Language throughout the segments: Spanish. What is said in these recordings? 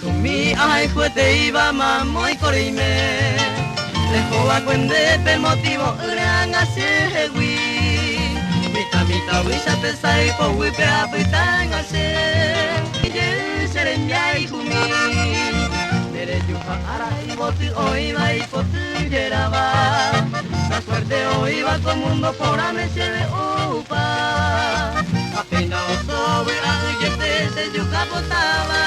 humi ay fuerte iba mamoy corime. Lejoa cuende per motivo urang asewi. Mita wisa te sai po wipe apitang ase. Ye seremyai humi. Dere yuha arai botu hoy va y potu yeraba. La suerte hoy va todo mundo por ame se ve upa. Apenas oso a uyete se yuka potaba.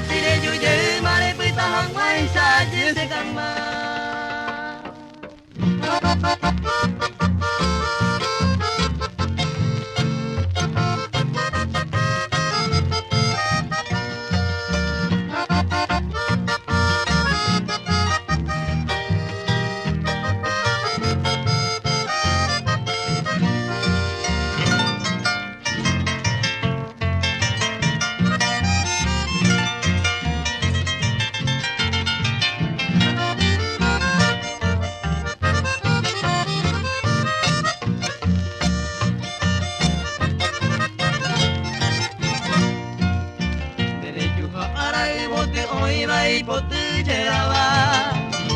Sire yuye mare pita hangwai sa ye se kama.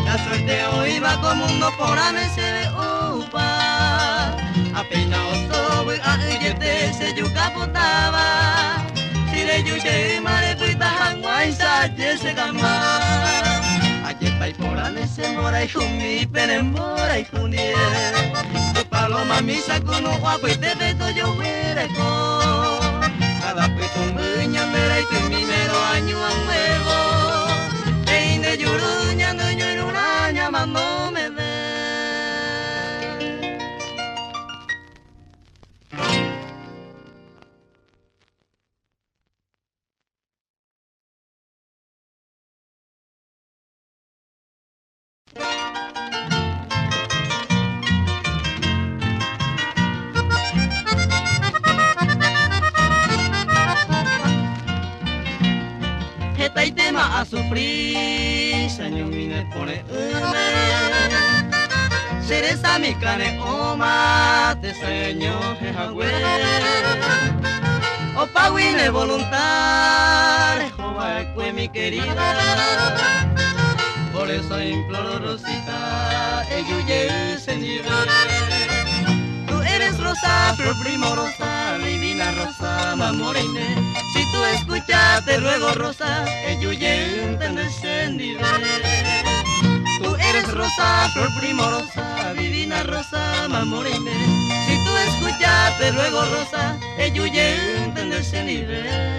La suerte hoy va como un no por ame se ve upa. Apenas oso a uyete se yuka potaba. Si le yuye mare puita hangwai sa ye se gama. Ayer pa y por ame se mora y humi penemora y junie. Tu paloma misa con un guapo y te veto yo huereko. Cada puito un buña mera y tu mimero año a nuevo. Ine yuruña no yururaña mas no me ve. Esta y tema a sufrir, señor mine pone ume. Seresa mi cane oma, te señor jehagüe. Opa wine voluntad, Jehová fue mi querida. Por eso imploro Rosita, eyuye se nivel. Tú eres rosa, flor primorosa, divina rosa, mamorine. Si tú escuchas, te ruego rosa, eyuye entenderse nivel. Tú eres rosa, flor primorosa, divina rosa, mamorine. Si tú escuchas, te ruego rosa, eyuye entenderse nivel.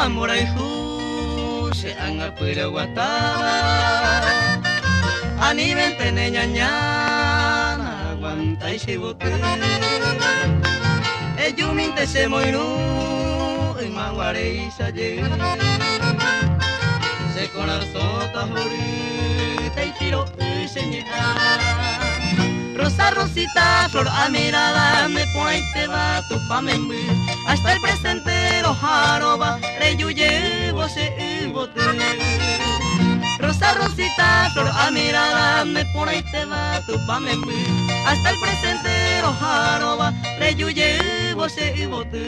Moraihu se ang apura wataba ani ventene ñañana aguanta y se bote eyuminte se moinu y maguare y saye se conar sota jorita y tiro y señal rosa rosita flor amirada me pone y te va tu pa me hasta el presente lo jaroba reyuye voce y bote rosa rosita flor amirada me pone y te va tu pa me hasta el presente lo jaroba reyuye voce y bote.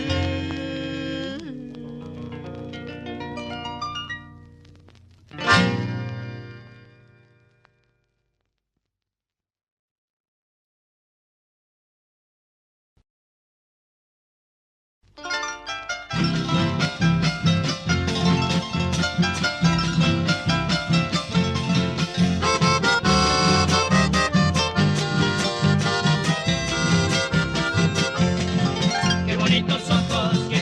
Qué bonitos ojos que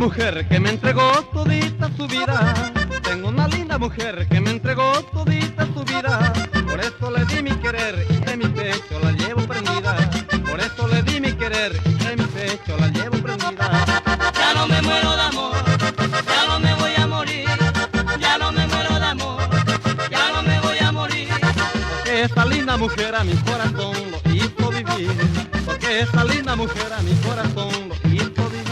mujer que me entregó todita su vida. Tengo una linda mujer que me entregó todita su vida. Por eso le di mi querer y en mi pecho la llevo prendida. Por eso le di mi querer y en mi pecho la llevo prendida. Ya no me muero de amor, ya no me voy a morir. Ya no me muero de amor, ya no me voy a morir. Porque esta linda mujer a mi corazón lo hizo vivir. Porque esta linda mujer a mi corazón lo hizo vivir.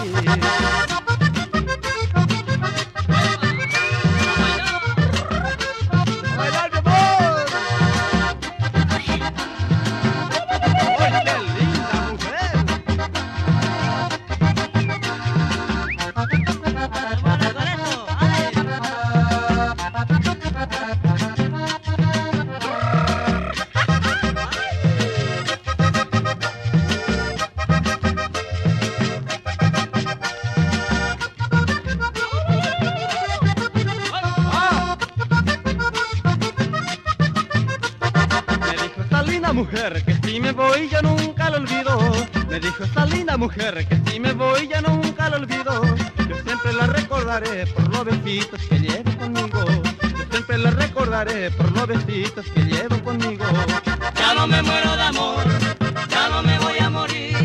Mujer que si me voy ya nunca lo olvido. Me dijo esa linda mujer que si me voy ya nunca lo olvido. Yo siempre la recordaré por los besitos que llevo conmigo. Yo siempre la recordaré por los besitos que llevo conmigo. Ya no me muero de amor, ya no me voy a morir.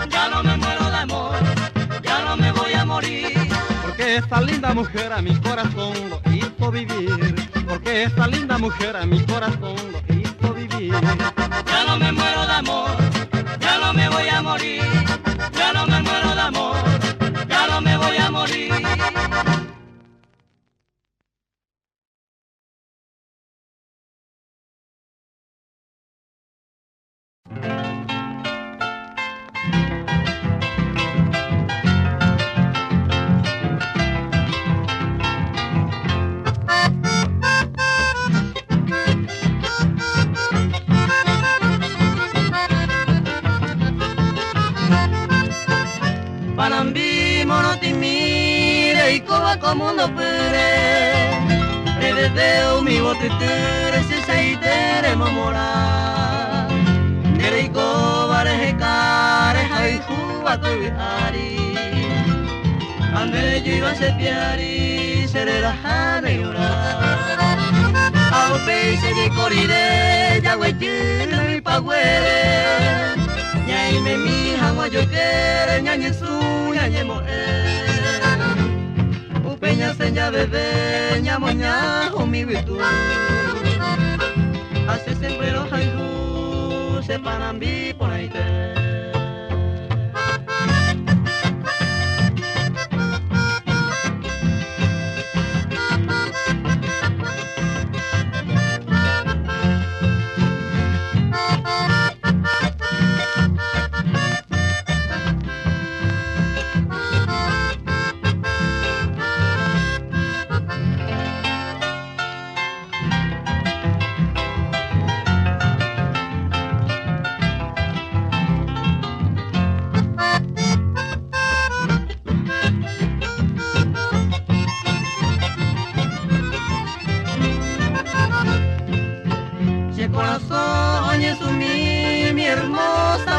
Ya no me muero de amor, ya no me voy a morir. Porque esa linda mujer a mi corazón lo hizo vivir. Porque esa linda mujer a mi corazón lo hizo vivir. Ya no me muero de amor, ya no me voy a morir. Ya no me muero de amor, ya no me voy a morir. Panambi mono ti mire y coba como no pere. E desde mi bote tere se saitere mamora. Nere y coba reje care hai juba tu ari. Ande yo iba a ser piari seré la jane llorar. Ao peixe de corire ya huechino y pagüere. Ñay me mi hangwa yo quiere ñañe su ñañe mo Upeña seña bebé ñamo ñajo mi virtud. Hace siempre los haiku se panambi por ahí te.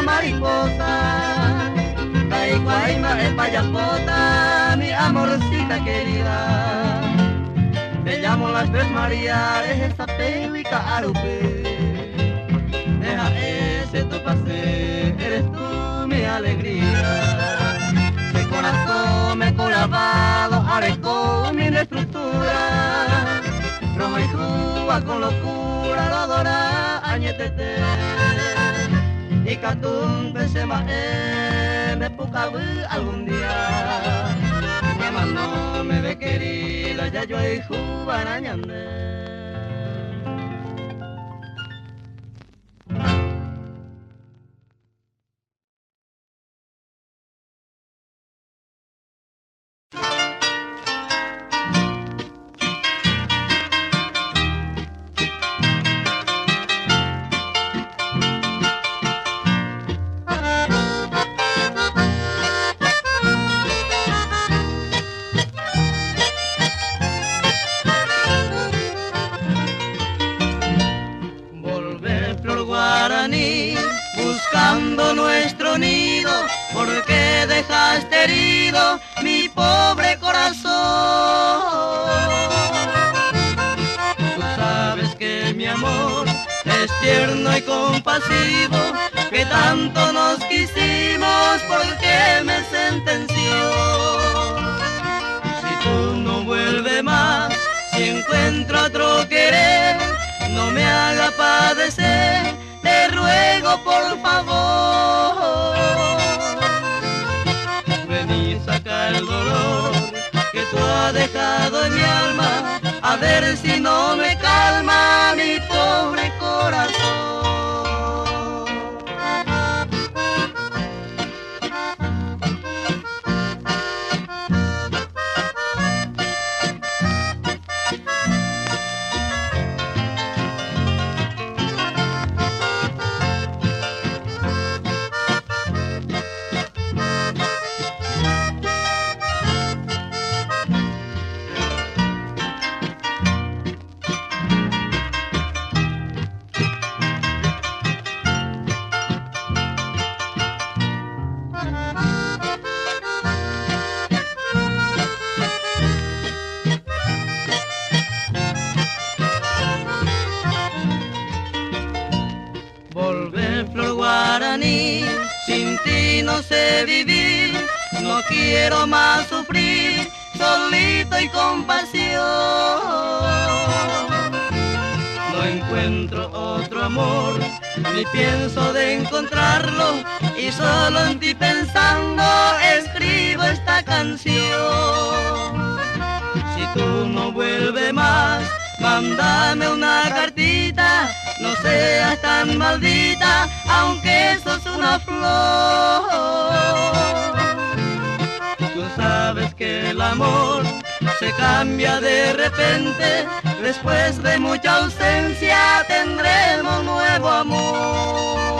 Mariposa, Caicuaima es payapota, mi amorcita querida. Te llamo las tres Marías, esa pehuica arupe. Deja ese tu pase, eres tú mi alegría. De corazón me colavado, arecó mi estructura. Rojo y Cuba con locura, lo adora, añetete. Y Catum pensé más me pucabu algún día. Mi mamá no me ve querida, ya yo hay jubarañande. Buscando nuestro nido, porque de dejaste herido mi pobre corazón. Tú sabes que mi amor es tierno y compasivo, que tanto nos quisimos porque me sentenció. Si tú no vuelves más, si encuentro otro querer, no me haga padecer, te ruego por favor. Ven y saca el dolor que tú has dejado en mi alma, a ver si no me calma mi pobre corazón. Sin ti no sé vivir, no quiero más sufrir, solito y con pasión. No encuentro otro amor, ni pienso de encontrarlo, y solo en ti pensando escribo esta canción. Si tú no vuelves más, mándame una cartita, no seas tan maldita, aunque sos una flor. Tú sabes que el amor se cambia de repente, después de mucha ausencia tendremos nuevo amor.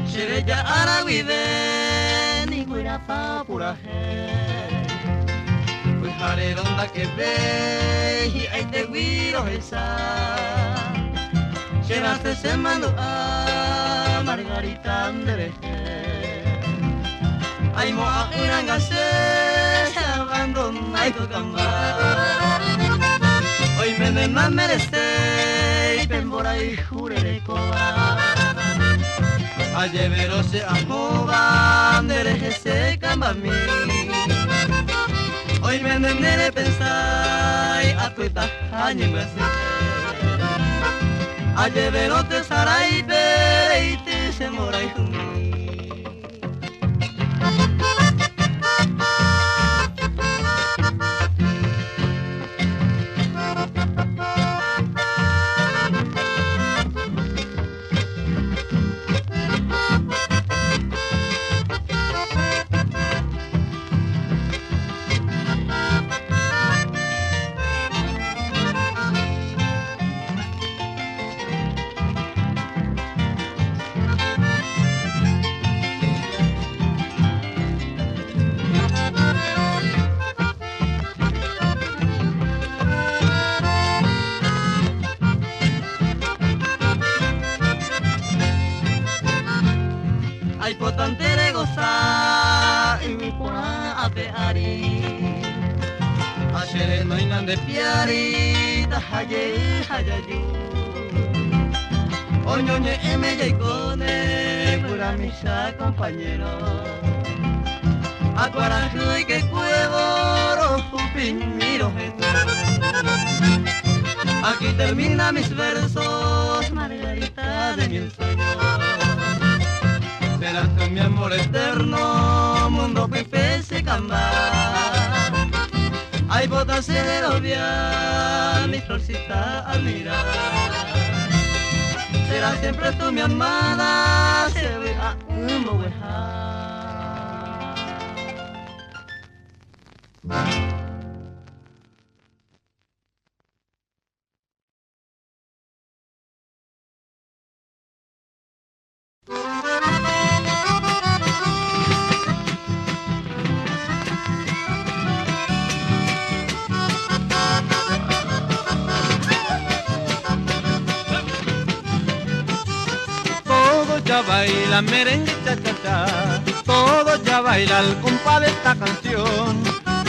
Shereya Araguide ni Guirapa Puraje, pues haré donde que ve y ahí te guiro esa. Sheraste se mandó a Margarita Andereje, ay mo a Irangase abandona y cocamba. Hoy me de más merece y pembora y jurere coba. Aye verose a moba, nereje se cambami. Hoy me nere pensai a tuita añe me hace. Aye verote sarai beite se morai jumi. Ay potantere goza y mi pura apeari. Ayer no hay nada de piari, tahaye hayayu. Oñoñe eme yaikone, pura misa compañero. Acuarajú y que cuevo, rofupin miro esto. Aquí termina mis versos, Margarita de mi ensueño. Serás con mi amor eterno, mundo pipe se camba. Hay botas de novia, mi florcita al mirar. Serás siempre tú mi amada, se ve a un bobejar. Ya baila merengue cha cha cha, todos ya baila el compás de esta canción.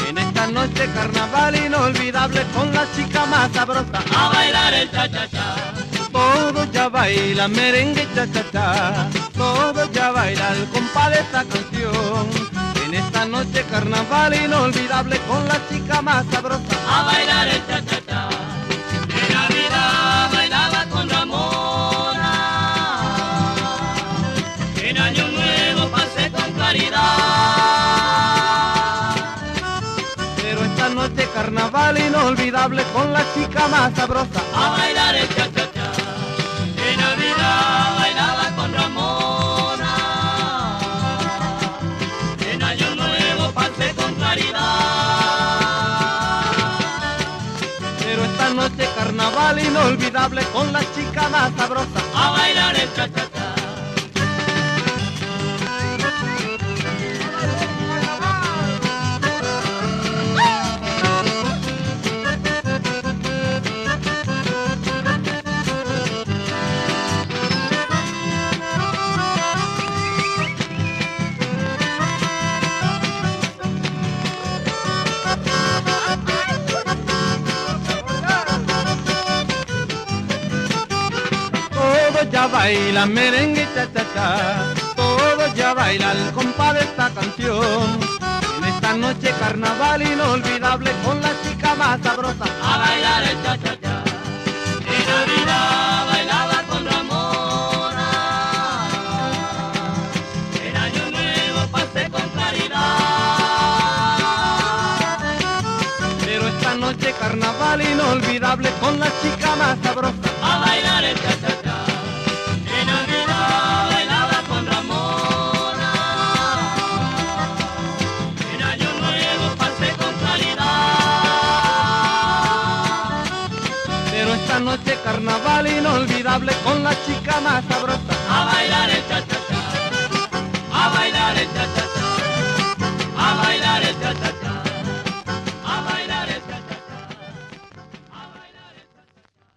En esta noche carnaval inolvidable con la chica más sabrosa a bailar el cha cha cha. Todos ya baila merengue cha cha cha, todos ya baila el compás de esta canción. En esta noche carnaval inolvidable con la chica más sabrosa a bailar el cha cha cha. En Navidad bailaba con Ramona, en Año Nuevo pasé con Caridad. Pero esta noche carnaval inolvidable con la chica más sabrosa a bailar el cha cha cha. En Navidad bailaba con Ramona, en Año Nuevo pasé con Caridad. Pero esta noche carnaval inolvidable con la chica más sabrosa a bailar el cha cha cha. Ya baila merengue cha cha cha, todos ya baila el compás de esta canción. En esta noche carnaval inolvidable con la chica más sabrosa a bailar el cha cha cha. En Navidad bailaba con Ramona, en Año Nuevo pasé con Caridad. Pero esta noche carnaval inolvidable con la chica más sabrosa a bailar el cha cha cha. Esta noche carnaval inolvidable con la chica más sabrosa a bailar el cha cha cha, a bailar el cha cha cha, a bailar el cha cha cha, a bailar el cha cha cha, a bailar el cha cha cha.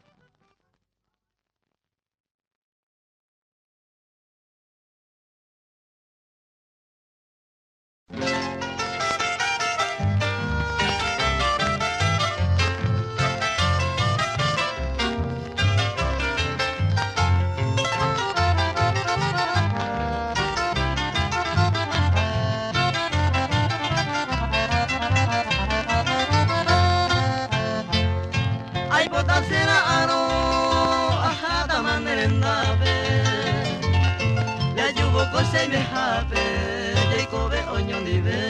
Kose me hape, Jacob oñoni ve.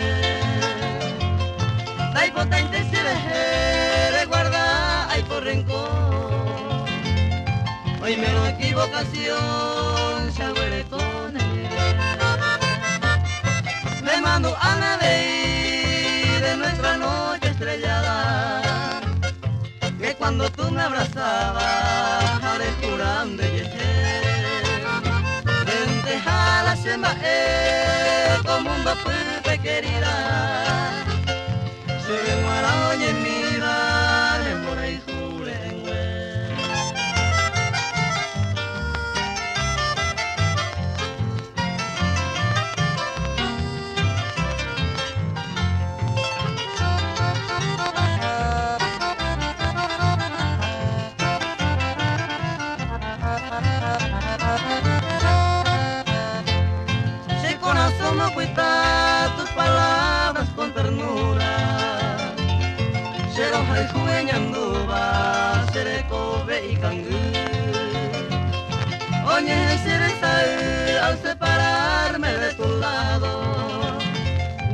Dai potente se le guarda, hay por rencor. Hoy menos equivocación, se huele con él. Me mando a nadie de nuestra noche estrellada, que cuando tú me abrazabas, haré curando y jala se como un bapupe querida se muera oye mira le mora y jure no cuesta tus palabras con ternura, será el jueñanduba, seré cobe y cangú. Oye, seré al separarme de tu lado,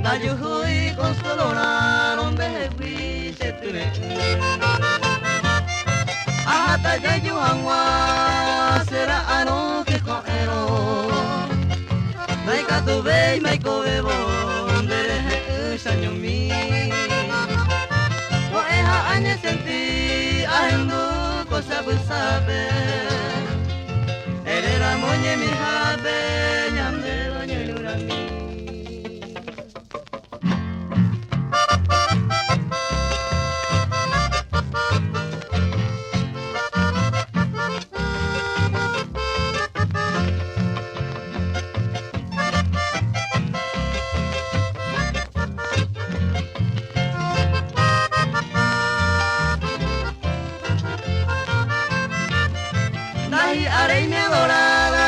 da yo y consolonaron de fui se tune. Hasta ya yo angua será ano que coero. Mai ka tu vei mai ko e bon de sanyo mi Añe sentí ahendu cosa busabe Erera moñe mi jabe Ñamde doña lurami Dahi arei me adorada,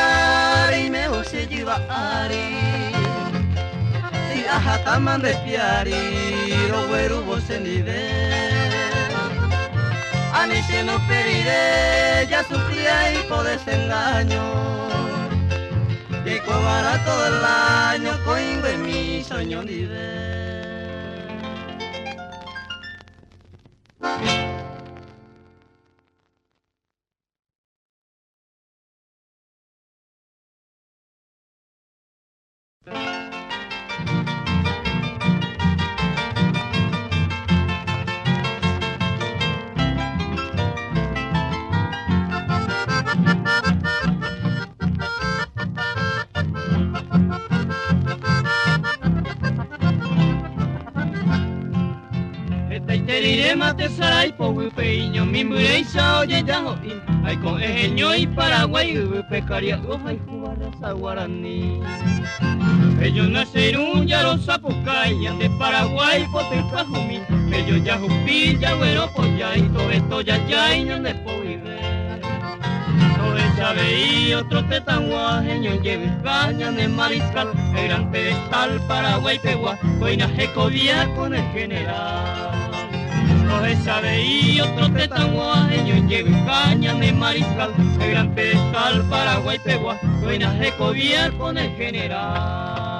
arei me ose jiwa ari Si ahataman de piari, rogueru vose ni ve A mí se no pediré, ya sufrí ahí por desengaño Y cobara todo el año, coingo en mi sueño ni ve Terire mate sarai po upeño mi murei sao ye yango in ai con ejeño y Paraguay pecaria hay jugara sa guaraní ellos nacieron ya los zapucayas de Paraguay potecajumi ellos ya jupi ya bueno polla y todo esto ya y no de po vive todo sabe y otro te tan guajeño lleve caña de mariscal el gran pedestal Paraguay pegua coina jecovía con el general sabe y otro tetanguajeño lleve caña de mariscal el gran pedestal Paraguay pegua buena recoviar con el general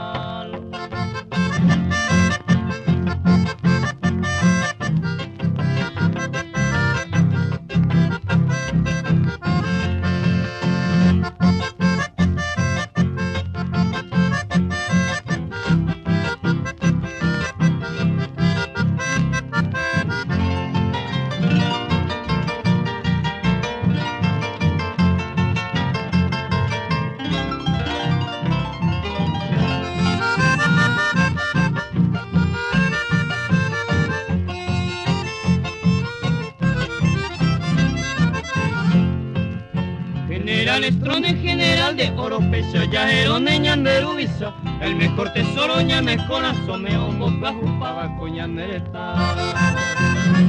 General Estrone, general de oro pecha, yajero ñanderu visa, el mejor tesoro ñame corazón, me hongo cajupaba coñanereta.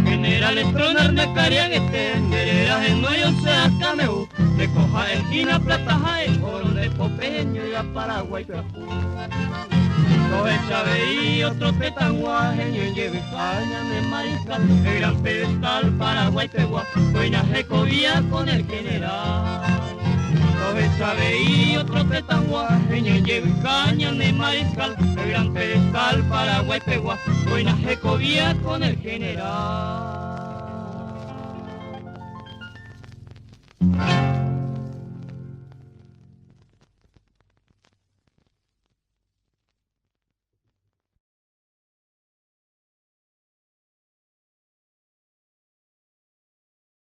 General Estrone, de cariaguete, nereras en nuevo sea cameu, de coja el quina plata jae, oro de popeño y a Paraguay pejú. Coge chave y otro tetanguajeño, lleve caña de mariscal, el gran pedestal Paraguay pegua, buena recovía con el general. Coge chave y otro tetanguajeño, lleve caña de mariscal, el gran pedestal Paraguay pegua, buena recovía con el general.